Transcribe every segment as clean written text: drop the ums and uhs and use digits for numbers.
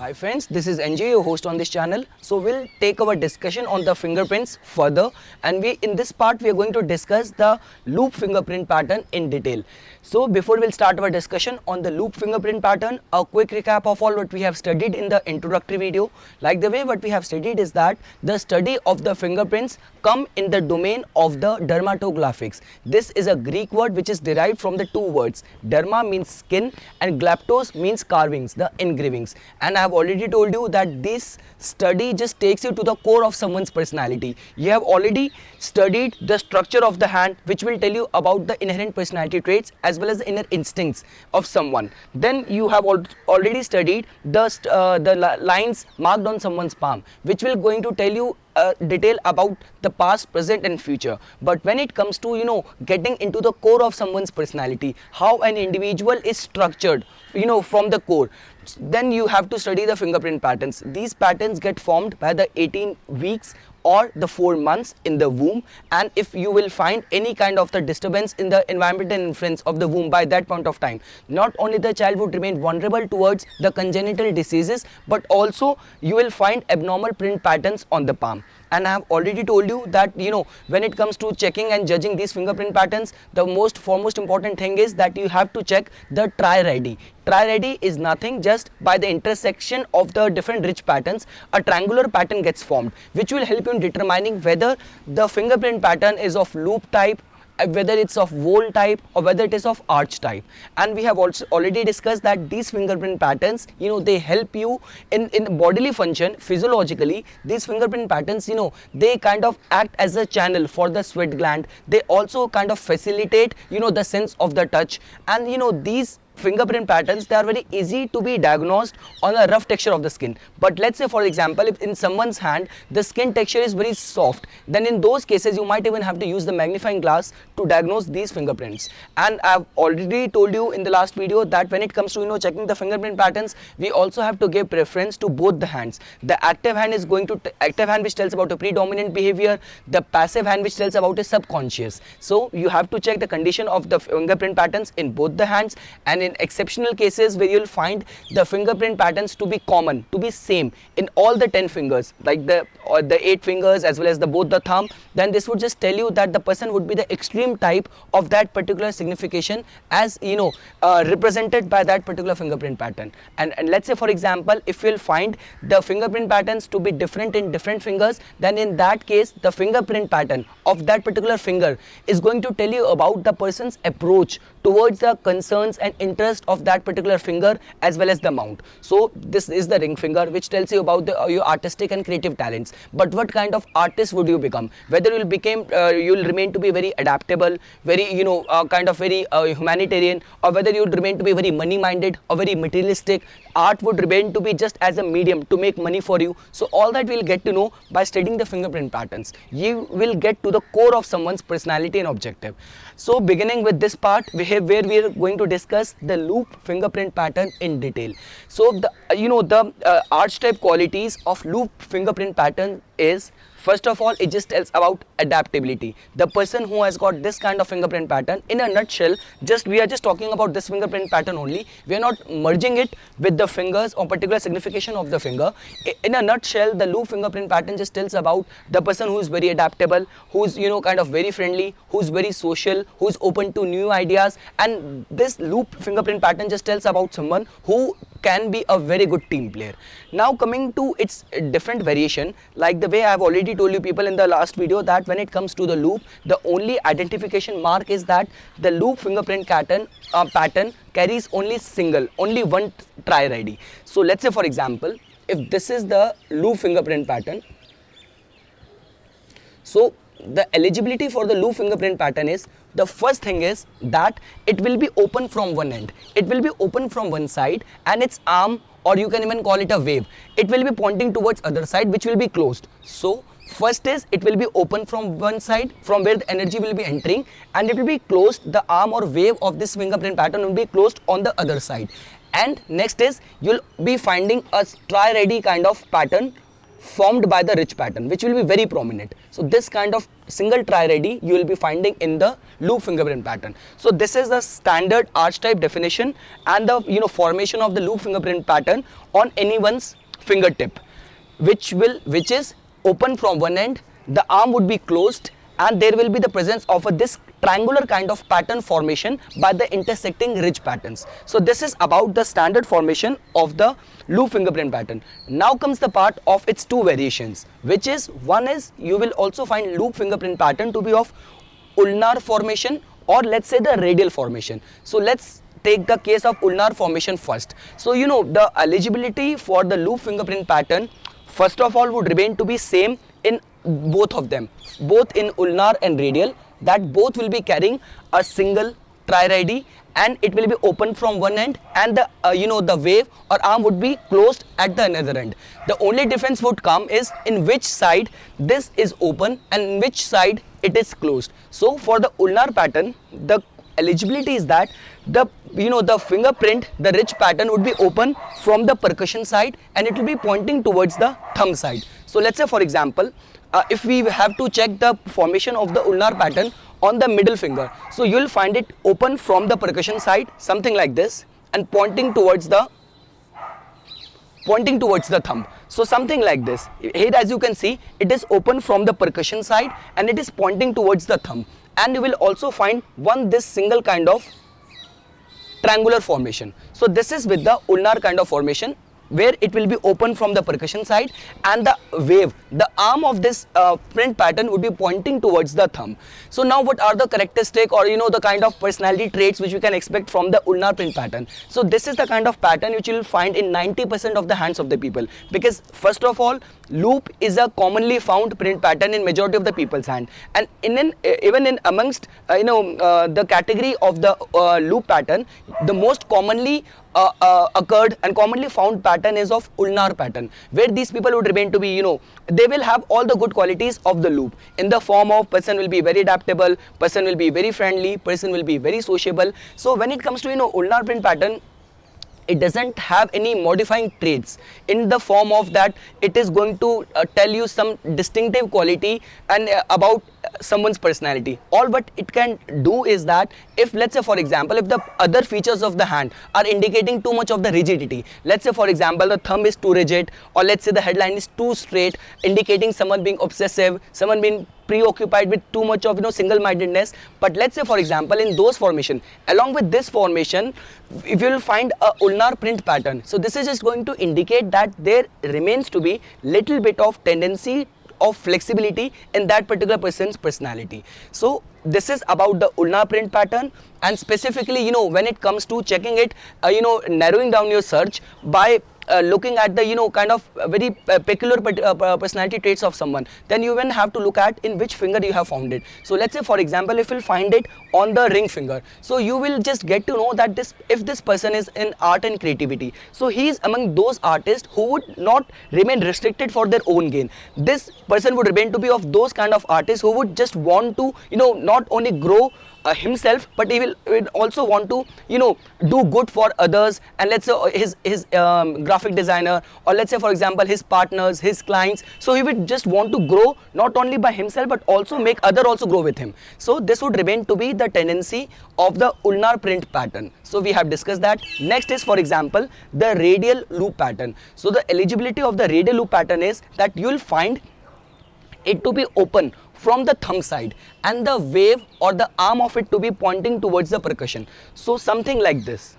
Hi friends, this is NJ, your host on this channel. So we'll take our discussion on the fingerprints further, and in this part we are going to discuss the loop fingerprint pattern in detail. So before we'll start our discussion on the loop fingerprint pattern, a quick recap of all what we have studied in the introductory video. Like the way what we have studied is that the study of the fingerprints come in the domain of the dermatographics. This is a Greek word which is derived from the two words. Derma means skin and glyptos means carvings, the engravings. And I have already told you that this study just takes you to the core of someone's personality. You have already studied the structure of the hand, which will tell you about the inherent personality traits as well as the inner instincts of someone. Then you have already studied the lines marked on someone's palm, which will going to tell you detail about the past, present and future. But when it comes to getting into the core of someone's personality, how an individual is structured from the core, then you have to study the fingerprint patterns. These patterns get formed by the 18 weeks or the 4 months in the womb, and if you will find any kind of the disturbance in the environmental influence of the womb by that point of time, not only the child would remain vulnerable towards the congenital diseases, but also you will find abnormal print patterns on the palm. And I have already told you that when it comes to checking and judging these fingerprint patterns, the foremost important thing is that you have to check the tri-ready. Tri-ready is nothing, just by the intersection of the different ridge patterns, a triangular pattern gets formed, which will help you in determining whether the fingerprint pattern is of loop type, whether it's of vole type or whether it is of arch type. And we have also already discussed that these fingerprint patterns they help you in bodily function. Physiologically, these fingerprint patterns they kind of act as a channel for the sweat gland. They also kind of facilitate the sense of the touch. And these fingerprint patterns, they are very easy to be diagnosed on a rough texture of the skin. But let's say, for example, if in someone's hand the skin texture is very soft, then in those cases you might even have to use the magnifying glass to diagnose these fingerprints. And I've already told you in the last video that when it comes to checking the fingerprint patterns, we also have to give preference to both the hands. The active hand is going to active hand, which tells about a predominant behavior, the passive hand, which tells about a subconscious. So you have to check the condition of the fingerprint patterns in both the hands. And in exceptional cases where you'll find the fingerprint patterns to be common, to be same in all the 10 fingers, like the 8 fingers as well as both the thumb, then this would just tell you that the person would be the extreme type of that particular signification, as represented by that particular fingerprint pattern. And let's say, for example, if you'll find the fingerprint patterns to be different in different fingers, then in that case the fingerprint pattern of that particular finger is going to tell you about the person's approach towards the concerns and interest of that particular finger as well as the mount. So this is the ring finger, which tells you about your artistic and creative talents. But what kind of artist would you become? Whether you'll remain to be very adaptable, very kind of very humanitarian, or whether you'll remain to be very money minded or very materialistic. Art would remain to be just as a medium to make money for you. So all that we'll get to know by studying the fingerprint patterns. You will get to the core of someone's personality and objective. So beginning with this part, where we are going to discuss the loop fingerprint pattern in detail. So the arch type qualities of loop fingerprint pattern is, first of all, it just tells about adaptability. The person who has got this kind of fingerprint pattern, in a nutshell, we are just talking about this fingerprint pattern only. We are not merging it with the fingers or particular signification of the finger. In a nutshell, the loop fingerprint pattern just tells about the person who is very adaptable, who is kind of very friendly, who is very social, who is open to new ideas. And this loop fingerprint pattern just tells about someone who can be a very good team player. Now coming to its different variation, like the way I have already told you people in the last video, that when it comes to the loop, the only identification mark is that the loop fingerprint pattern carries only one tri-ready. So let's say, for example, if this is the loop fingerprint pattern, so the eligibility for the loop fingerprint pattern is, the first thing is that it will be open from one end. It will be open from one side, and its arm, or you can even call it a wave, it will be pointing towards other side, which will be closed. So first is it will be open from one side from where the energy will be entering, and it will be closed. The arm or wave of this fingerprint pattern will be closed on the other side. And next is you'll be finding a tri-ready kind of pattern formed by the ridge pattern, which will be very prominent. So this kind of single trirady you will be finding in the loop fingerprint pattern. So this is the standard arch type definition and the formation of the loop fingerprint pattern on anyone's fingertip, which is open from one end, the arm would be closed, and there will be the presence of this triangular kind of pattern formation by the intersecting ridge patterns. So this is about the standard formation of the loop fingerprint pattern. Now comes the part of its two variations, which is, one is you will also find loop fingerprint pattern to be of ulnar formation, or let's say the radial formation. So let's take the case of ulnar formation first. So the eligibility for the loop fingerprint pattern first of all would remain to be same in both of them, both in ulnar and radial, that both will be carrying a single trirady, and it will be open from one end, and the the wave or arm would be closed at the another end. The only difference would come is in which side this is open and in which side it is closed. So for the ulnar pattern, the eligibility is that the the fingerprint, the ridge pattern would be open from the percussion side, and it will be pointing towards the thumb side. So let's say, for example, if we have to check the formation of the ulnar pattern on the middle finger, so you will find it open from the percussion side, something like this, and pointing towards the thumb. So something like this. Here, as you can see, it is open from the percussion side and it is pointing towards the thumb. And you will also find this single kind of triangular formation. So this is with the ulnar kind of formation, where it will be open from the percussion side, and the wave, the arm of this print pattern would be pointing towards the thumb. So now what are the characteristic, or the kind of personality traits which we can expect from the ulnar print pattern? So this is the kind of pattern which you will find in 90% of the hands of the people, because first of all, loop is a commonly found print pattern in majority of the people's hand, and even in amongst the category of the loop pattern, the most commonly occurred and commonly found pattern is of ulnar pattern, where these people would remain to be, they will have all the good qualities of the loop, in the form of person will be very adaptable, person will be very friendly, person will be very sociable. So when it comes to ulnar print pattern, it doesn't have any modifying traits in the form of that it is going to tell you some distinctive quality and about someone's personality. All what it can do is that, if let's say for example, if the other features of the hand are indicating too much of the rigidity, let's say for example the thumb is too rigid, or let's say the headline is too straight, indicating someone being obsessive, someone being preoccupied with too much of single-mindedness. But let's say for example, in those formation, along with this formation, if you will find a ulnar print pattern, so this is just going to indicate that there remains to be little bit of tendency of flexibility in that particular person's personality. So this is about the ulnar print pattern, and specifically when it comes to checking it, narrowing down your search by looking at the kind of very peculiar personality traits of someone, then you even have to look at in which finger you have found it. So let's say for example, if you'll find it on the ring finger, so you will just get to know that if this person is in art and creativity, so he is among those artists who would not remain restricted for their own gain. This person would remain to be of those kind of artists who would just want to not only grow himself, but he will also want to do good for others. And let's say his graphic designer, or let's say for example his partners, his clients, so he would just want to grow not only by himself but also make other also grow with him. So this would remain to be the tendency of the ulnar print pattern. So we have discussed that. Next is for example the radial loop pattern. So the eligibility of the radial loop pattern is that you will find it to be open from the thumb side, and the wave or the arm of it to be pointing towards the percussion. So something like this,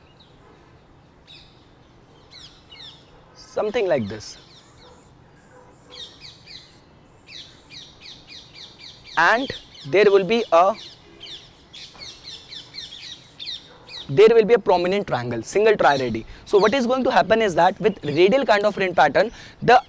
and there will be a prominent triangle, single trirady. So what is going to happen is that with radial kind of print pattern, the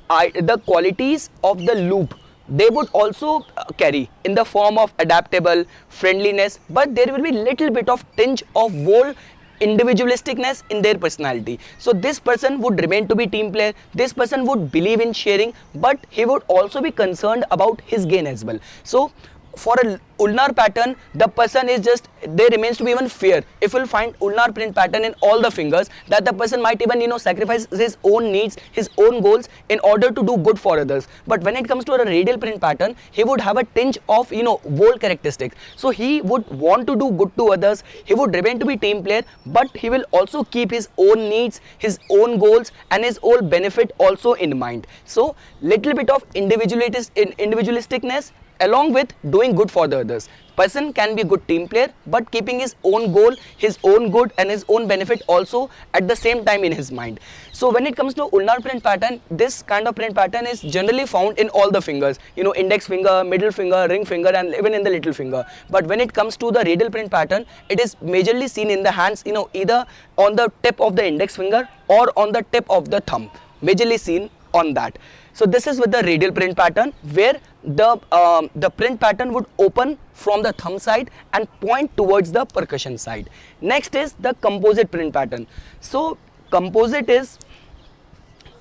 qualities of the loop, they would also carry in the form of adaptable, friendliness, but there will be little bit of tinge of whole individualisticness in their personality. So this person would remain to be team player, this person would believe in sharing, but he would also be concerned about his gain as well. So for a ulnar pattern, the person is just, there remains to be even fear. If you'll find ulnar print pattern in all the fingers, that the person might even sacrifice his own needs, his own goals in order to do good for others. But when it comes to a radial print pattern, he would have a tinge of bold characteristics. So he would want to do good to others, he would remain to be team player, but he will also keep his own needs, his own goals and his own benefit also in mind. So little bit of individualisticness along with doing good for the others. Person can be a good team player, but keeping his own goal, his own good and his own benefit also at the same time in his mind. So when it comes to ulnar print pattern, this kind of print pattern is generally found in all the fingers, index finger, middle finger, ring finger and even in the little finger. But when it comes to the radial print pattern, it is majorly seen in the hands, either on the tip of the index finger or on the tip of the thumb, majorly seen on that. So this is with the radial print pattern, where the print pattern would open from the thumb side and point towards the percussion side. Next is the composite print pattern. So composite is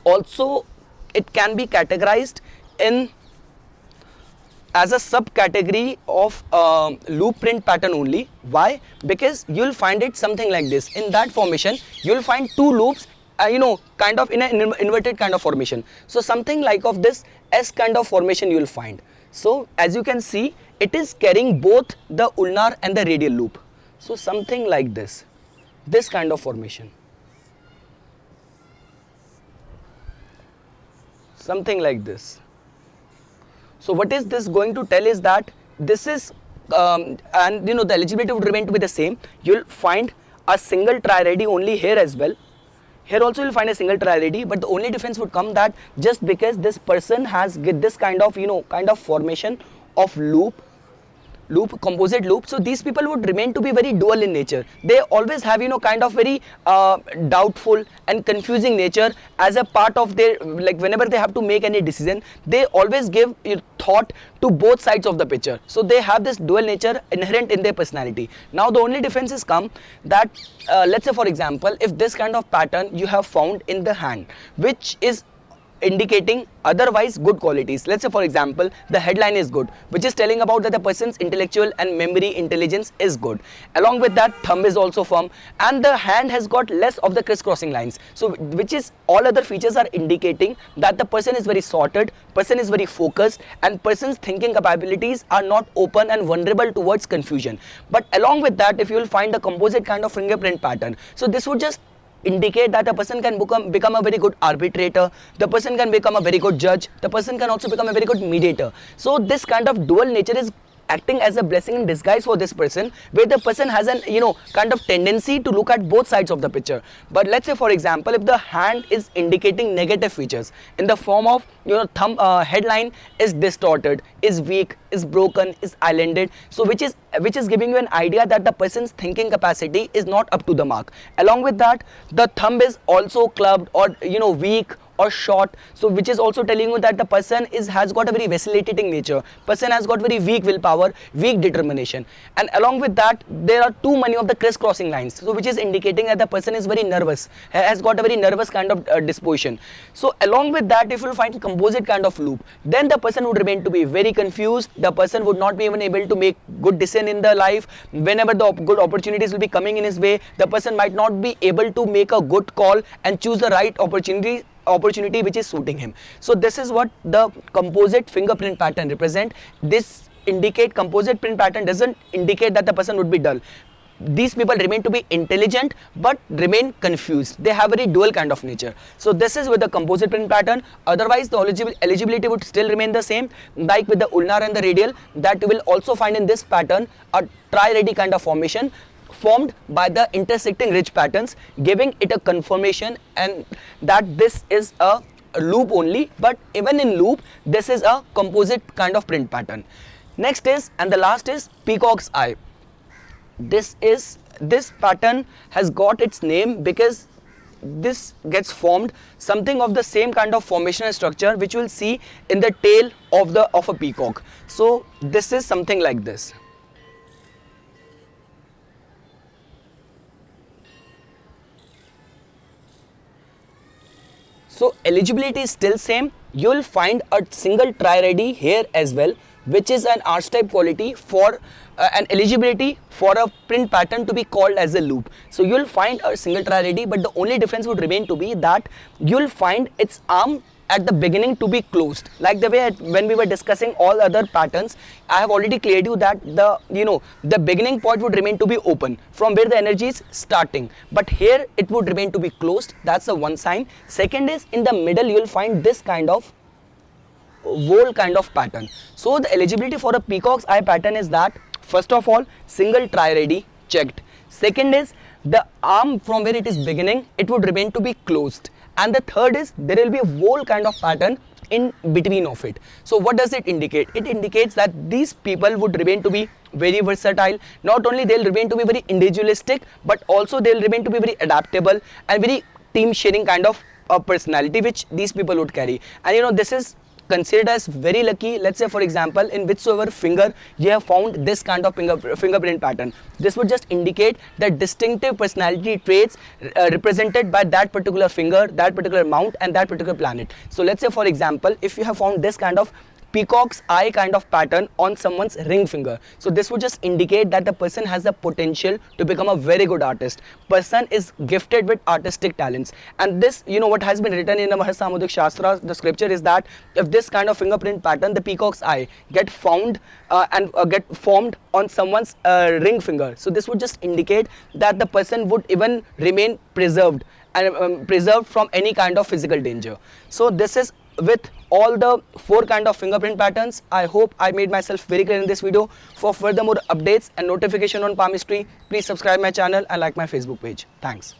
also, it can be categorized in as a subcategory of loop print pattern only. Why? Because you'll find it something like this. In that formation, you'll find two loops kind of in an inverted kind of formation. So something like of this S kind of formation you will find. So as you can see, it is carrying both the ulnar and the radial loop. So something like this kind of formation. Something like this. So what is this going to tell is that this is, and the eligibility would remain to be the same. You'll find a single tri-radi only here as well. Here also you'll find a single tri-radi, but the only difference would come that just because this person has get this kind of formation of loop, composite loop, so these people would remain to be very dual in nature. They always have kind of very doubtful and confusing nature as a part of their, like whenever they have to make any decision, they always give thought to both sides of the picture. So they have this dual nature inherent in their personality. Now the only difference is come that let's say for example, if this kind of pattern you have found in the hand, which is indicating otherwise good qualities. Let's say for example, the headline is good, which is telling about that the person's intellectual and memory intelligence is good. Along with that, thumb is also firm and the hand has got less of the crisscrossing lines. So which is all other features are indicating that the person is very sorted, person is very focused and person's thinking capabilities are not open and vulnerable towards confusion. But along with that, if you will find a composite kind of fingerprint pattern, so this would just indicate that a person can become a very good arbitrator, the person can become a very good judge, the person can also become a very good mediator. So this kind of dual nature is acting as a blessing in disguise for this person, where the person has an kind of tendency to look at both sides of the picture. But let's say for example, if the hand is indicating negative features in the form of thumb headline is distorted, is weak, is broken, is islanded, so which is giving you an idea that the person's thinking capacity is not up to the mark. Along with that, the thumb is also clubbed or weak or short, so which is also telling you that the person has got a very vacillating nature, person has got very weak willpower, weak determination. And along with that, there are too many of the crisscrossing lines, so which is indicating that the person is very nervous, has got a very nervous kind of disposition. So along with that, if you find composite kind of loop, then the person would remain to be very confused, the person would not be even able to make good decision in the life. Whenever the good opportunities will be coming in his way, the person might not be able to make a good call and choose the right opportunity which is suiting him. So this is what the composite fingerprint pattern represent. This indicate composite print pattern doesn't indicate that the person would be dull. These people remain to be intelligent but remain confused. They have very dual kind of nature. So this is with the composite print pattern. Otherwise the eligibility would still remain the same, like with the ulnar and the radial, that you will also find in this pattern a tri-radi kind of formation formed by the intersecting ridge patterns, giving it a confirmation and that this is a loop only, but even in loop this is a composite kind of print pattern. Next is, and the last is, peacock's eye. This pattern has got its name because this gets formed something of the same kind of formational structure which you will see in the tail of a peacock. So this is something like this. So eligibility is still same. You will find a single tri-radi here as well, which is an archetype quality for an eligibility for a print pattern to be called as a loop. So you'll find a single try ready, but the only difference would remain to be that you'll find its arm at the beginning to be closed, like the way when we were discussing all other patterns. I have already cleared you that the beginning point would remain to be open from where the energy is starting, but here it would remain to be closed. That's the one sign. Second is, in the middle you'll find this kind of whole kind of pattern. So the eligibility for a peacock's eye pattern is that, first of all, single try ready, checked. Second is, the arm from where it is beginning, it would remain to be closed. And the third is, there will be a whole kind of pattern in between of it. So what does it indicate? It indicates that these people would remain to be very versatile. Not only they'll remain to be very individualistic, but also they'll remain to be very adaptable and very team sharing kind of personality which these people would carry. And this is considered as very lucky. Let's say, for example, in whichsoever finger you have found this kind of fingerprint pattern, this would just indicate the distinctive personality traits represented by that particular finger, that particular mount, and that particular planet. So let's say, for example, if you have found this kind of peacock's eye kind of pattern on someone's ring finger, so this would just indicate that the person has the potential to become a very good artist. Person is gifted with artistic talents. And this, what has been written in the Mahasamudik Shastra, the scripture, is that if this kind of fingerprint pattern, the peacock's eye, get found and get formed on someone's ring finger, so this would just indicate that the person would even remain preserved and preserved from any kind of physical danger. So this is with all the 4 kind of fingerprint patterns. I hope I made myself very clear in this video. For further more updates and notification on palmistry, please subscribe my channel and like my Facebook page. Thanks.